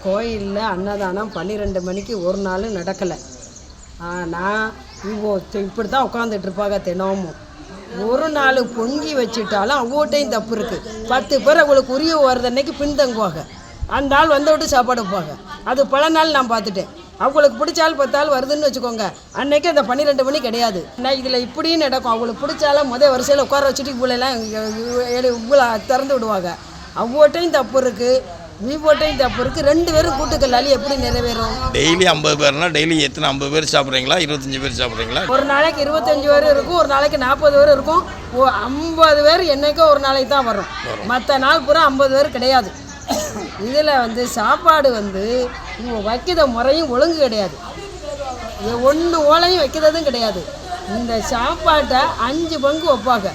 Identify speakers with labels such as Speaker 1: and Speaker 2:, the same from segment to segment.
Speaker 1: கோயிலில் அன்னதானம் 12 மணிக்கு ஒரு நாள் நடக்கலை. ஆனால் இப்படி தான் உட்காந்துட்டு இருப்பாங்க தினமும். ஒரு நாள் பொங்கி வச்சுட்டாலும் அவ்வளோட்டையும் தப்பு இருக்குது. 10 பேர் அவங்களுக்கு உரிய வருது அன்னைக்கு பின்தங்குவாங்க. அந்த ஆள் வந்த விட்டு சாப்பாடு வைப்பாங்க. அது பல நாள் நான் பார்த்துட்டேன். அவங்களுக்கு பிடிச்சாலும் 10 ஆள் வருதுன்னு வச்சுக்கோங்க, அன்றைக்கி அந்த 12 மணி கிடையாது. நான் இதில் இப்படியும் நடக்கும். அவங்களுக்கு பிடிச்சாலும் வரிசையில் உட்கார வச்சுட்டு இவ்வளோலாம் இவ்வளோ திறந்து விடுவாங்க. அவ்வளோட்டையும் தப்பு இருக்குது, வீவோட்டையும் தப்பு இருக்குது. 2 பேரும் கூட்டுக்கல்லாளி எப்படி நிறைவேறும்?
Speaker 2: டெய்லி 50 பேர்னா டெய்லி எத்தனை 50 பேர் சாப்பிட்றீங்களா, 25 பேர் சாப்பிட்றீங்களா?
Speaker 1: ஒரு நாளைக்கு 25 பேர் இருக்கும், ஒரு நாளைக்கு 40 பேர் இருக்கும். 50 பேர் என்றைக்கோ ஒரு நாளைக்கு தான் வரும். மற்ற நாள் பூரா 50 பேர் கிடையாது. இதில் சாப்பாடு இவங்க வைக்கிற முறையும் ஒழுங்கு கிடையாது. ஒன்று ஓலையும் வைக்கிறதும் கிடையாது. இந்த சாப்பாட்டை 5 பங்கு வைப்பாங்க.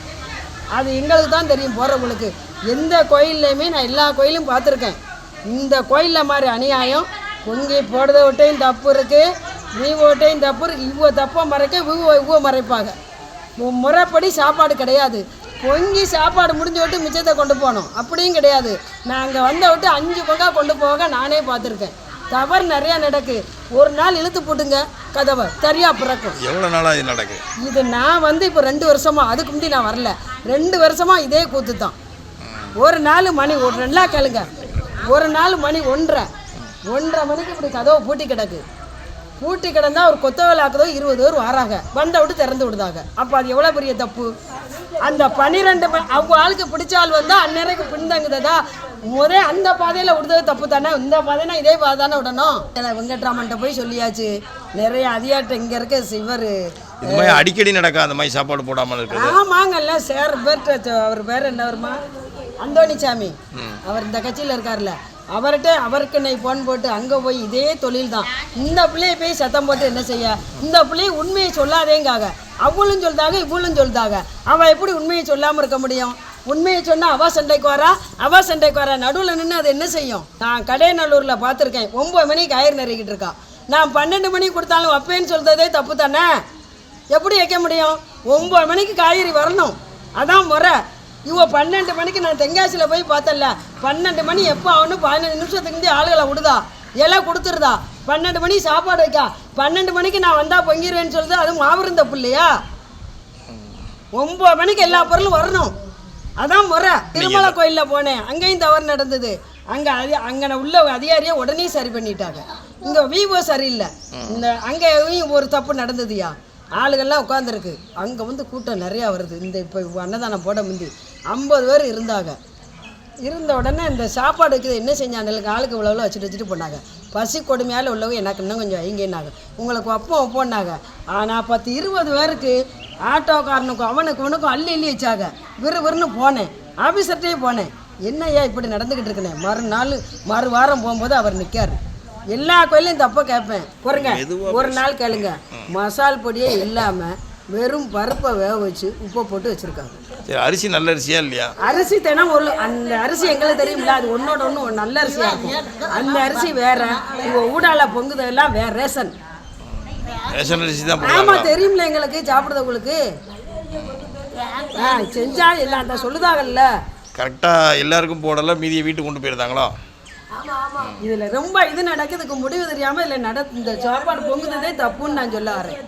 Speaker 1: அது எங்களுக்கு தான் தெரியும் போகிறவங்களுக்கு. எந்த கோயில்லையுமே நான் எல்லா கோயிலும் பார்த்துருக்கேன். இந்த கோயிலில் மாதிரி அநியாயம். பொங்கி போடுறத விட்டையும் தப்பு இருக்குது, வீவோட்டையும் தப்பு இருக்குது. இவ்வளோ தப்பை மறைக்க இவ்வளோ மறைப்பாங்க. முறைப்படி சாப்பாடு கிடையாது. பொங்கி சாப்பாடு முடிஞ்ச விட்டு மிச்சத்தை கொண்டு போகணும், அப்படியும் கிடையாது. நான் அங்கே வந்த விட்டு 5 பங்காக கொண்டு போக நானே பார்த்துருக்கேன். தவறு நிறையா நடக்கு. ஒரு நாள் இழுத்து போட்டுங்க கதவை சரியாக பிறக்கும்.
Speaker 2: எவ்வளோ நாளாக இது நடக்கு?
Speaker 1: இது நான் இப்போ 2 வருஷமாக, அதுக்கு முந்தி நான் வரல, 2 வருஷமாக இதே கூத்து தான். ஒரு நாள் மணி நல்லா கேளுங்க, ஒரு நாள் மணி 1:30 மணிக்கு இப்படி கதவை பூட்டி கிடக்கு. பூட்டி கிடந்தா ஒரு கொத்த வேலை ஆக்குதோ 20 பேர் வராங்க, வந்த விட்டு திறந்து விடுதாங்க. அப்போ அது எவ்வளோ பெரிய தப்பு? அந்த 12 அவங்க ஆளுக்கு பிடிச்சால் வந்தால் அந்நேரக்கு பின்தங்குதா? அந்த பாதையில் விடுறது தப்பு தானே. இந்த பாதைனா இதே பாதை தானே விடணும். வெங்கட்ராமன்ட்ட போய் சொல்லியாச்சு. நிறைய அதிகாரிட்ட இங்கே இருக்க சிவர்
Speaker 2: இது மாதிரி அடிக்கடி நடக்கா அந்த மாதிரி சாப்பாடு போடாமல் இருக்கு.
Speaker 1: ஆமாங்கல்ல சார். பேர்கிட்ட அவர் பேர் என்ன வருமா, அந்தோணிசாமி, அவர் இந்த கட்சியில் இருக்கார்ல, அவருக்கு நான் ஃபோன் போட்டு அங்கே போய் இதே தொழில் தான். இந்த பிள்ளையை போய் சத்தம் போட்டு என்ன செய்ய? இந்த பிள்ளையை உண்மையை சொல்லாதேங்காக. அவளும் சொல்லிட்டாங்க, இவளும் சொல்லிட்டாங்க. அவள் எப்படி உண்மையை சொல்லாமல் இருக்க முடியும்? உண்மையை சொன்னால் அவள் சண்டைக்கு வரா, நடுவில் நின்று அது என்ன செய்யும்? நான் கடையநல்லூரில் பார்த்துருக்கேன். 9 மணிக்கு கயிறு நெறிக்கிட்டு இருக்கா. நான் 12 மணிக்கு கொடுத்தாலும் வைப்பேன்னு சொல்கிறதே தப்பு தானே. எப்படி வைக்க முடியும்? 9 மணிக்கு காய்கறி வரணும், அதான் முறை. 12 மணிக்கு நான் தென்காசியில் போய் பார்த்தல. 12 மணி எப்போ ஆகணும்? 15 நிமிஷத்துக்கு முந்தைய ஆளுகளை விடுதா, எல்லாம் கொடுத்துருதா. 12 மணி சாப்பாடு வைக்கா. 12 மணிக்கு நான் வந்தால் பொங்கிடுவேன்னு சொல்லுது. அது மாவிருந்த பிள்ளையா? 9 மணிக்கு எல்லா பொருளும் வரணும், அதான் முறை. திருமலை கோயிலில் போனேன், அங்கேயும் தவறு நடந்தது. அங்கே உள்ள அதிகாரியை உடனே சரி பண்ணிட்டாங்க. இங்கே விவோ சரியில்லை. அங்கேயும் ஒரு தப்பு நடந்ததுயா. ஆளுகள்லாம் உட்காந்துருக்கு. அங்கே கூட்டம் நிறையா வருது. இப்போ அன்னதானம் போட முந்தி 50 பேர் இருந்தாங்க. இருந்த உடனே இந்த சாப்பாடு இருக்குது என்ன செஞ்சாங்க, ஆளுக்கு இவ்வளோ வச்சுட்டு போனாங்க. பசி கொடுமையால் உள்ளவங்க எனக்கு இன்னும் கொஞ்சம் வைங்கன்னாங்க. உங்களுக்கு வைப்போன்னாங்க. ஆனால் 10-20 பேருக்கு ஆட்டோக்காரனுக்கும் அவனுக்கும் அள்ளி வச்சாங்க. விறுவிறுன்னு போனேன், ஆஃபீஸர்கிட்டே போனேன். என்னையா இப்படி நடந்துக்கிட்டு இருக்குனே. மறுவாரம் போகும்போது அவர் நிற்கார். எல்லா கோயிலையும் தப்ப கேட்பேன். பாருங்க, ஒரு நாள் கேளுங்க, மசால் பொடியே இல்லாமல் வெறும் பருப்பை வேக வச்சு உப்பை போட்டு வச்சுருக்காங்க.
Speaker 2: அரிசி நல்ல அரிசியா இல்லையா?
Speaker 1: அரிசி தினம் அந்த அரிசி எங்களுக்கு தெரியுமில்ல, அது ஒன்னோட ஒன்று நல்ல அரிசியாக இருக்கும். அந்த அரிசி வேற, உங்கள் ஊடால பொங்குதெல்லாம் வேற ரேஷன்
Speaker 2: அரிசி தான்.
Speaker 1: ஆமாம், தெரியுமில்ல எங்களுக்கு, சாப்பிடுறவங்களுக்கு. செஞ்சா எல்லாம் அந்த சொல்லுதாங்கல்ல.
Speaker 2: கரெக்டாக எல்லாருக்கும் போடல, மீதியை வீட்டுக்கு கொண்டு போயிருந்தாங்களோ.
Speaker 1: இதில் ரொம்ப இது நடக்குதுக்கு முடிவு தெரியாமல் இதில் இந்த சாப்பாடு பொங்குததே தப்புன்னு நான் சொல்ல வரேன்.